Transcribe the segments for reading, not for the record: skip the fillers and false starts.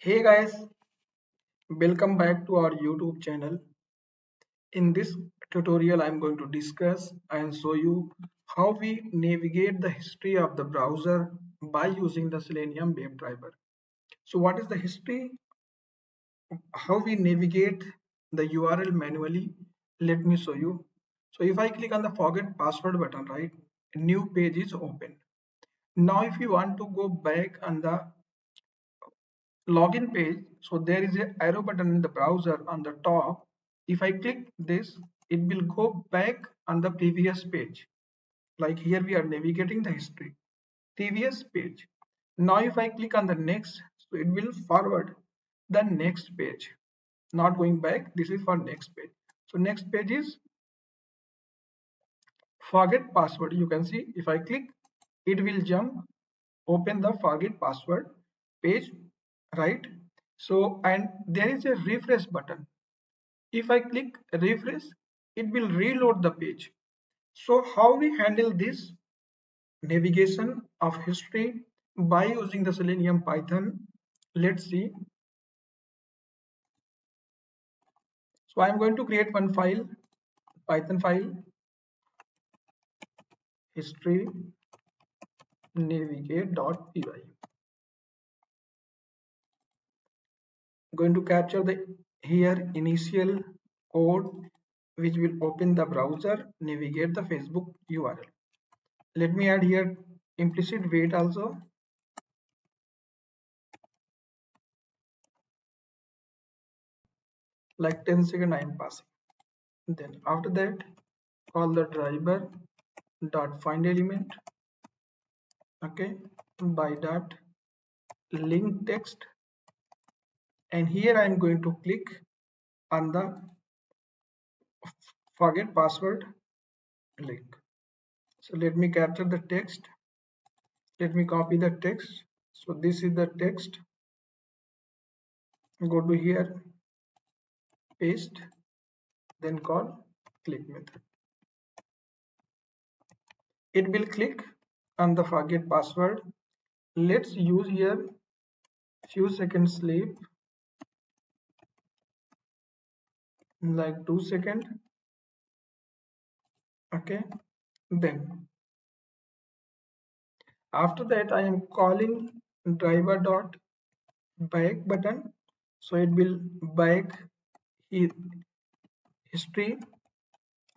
Hey guys, welcome back to our YouTube channel. In this tutorial, I'm going to discuss and show you how we navigate the history of the browser by using the Selenium WebDriver. So what is the history? How we navigate the URL manually? Let me show you. So if I click on the forget password button, right, a new page is open. Now if you want to go back on the login page, so there is a arrow button in the browser on the top. If I click this, it will go back on the previous page. Like here we are navigating the history, previous page. Now if I click on the next, so it will forward the next page, not going back. This is for next page. So next page is forget password. You can see if I click, it will jump, open the forget password page, right? So and there is a refresh button. If I click refresh, it will reload the page. So how we handle this navigation of history by using the Selenium Python? Let's see. So I'm going to create one file, Python file, history navigate.py. Going to capture the here initial code which will open the browser, navigate the Facebook URL. Let me add here implicit wait also, like 10 seconds I am passing. Then after that, call the driver dot find element, okay, by dot link text, and here I am going to click on the forget password link. So let me capture the text. Let me copy the text. So this is the text. Go to here, paste, then call click method. It will click on the forget password. Let's use here few seconds sleep, like 2 seconds. Okay, then after that I am calling driver.back button, so it will back history.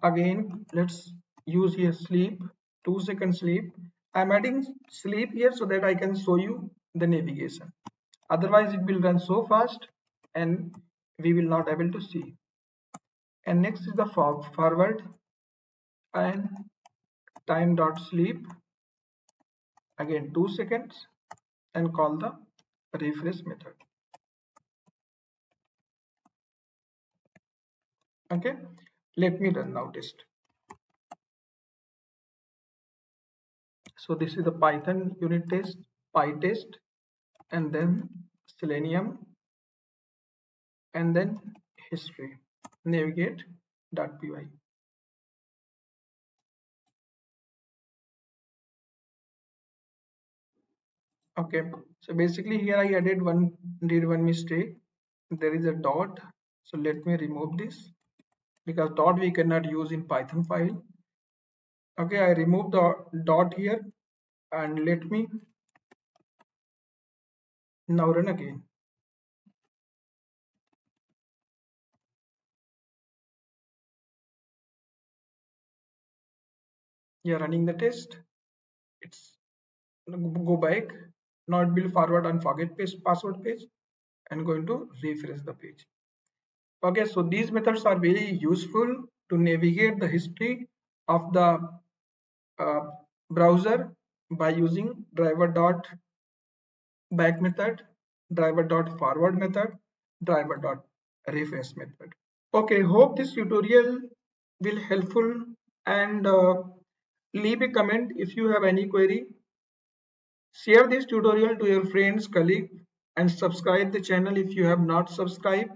Again let's use here sleep, 2 seconds sleep. I'm adding sleep here so that I can show you the navigation, otherwise it will run so fast and we will not able to see. And next is the forward and time dot sleep, again 2 seconds, and call the refresh method. Okay, let me run now test. So this is the Python unit test, PyTest, and then Selenium, and then history navigate.py. Okay, so basically here I did one mistake. There is a dot, so let me remove this, because dot we cannot use in Python file. Okay, I removed the dot here, and let me now run again. Yeah, running the test. It's go back. Now it will forward and forget page password page and going to refresh the page. Okay, so these methods are very useful to navigate the history of the uh, browser by using driver.back method, driver.forward method, driver.refresh method. Okay, hope this tutorial will helpful, and leave a comment if you have any query. Share this tutorial to your friends, colleagues, and subscribe the channel if you have not subscribed.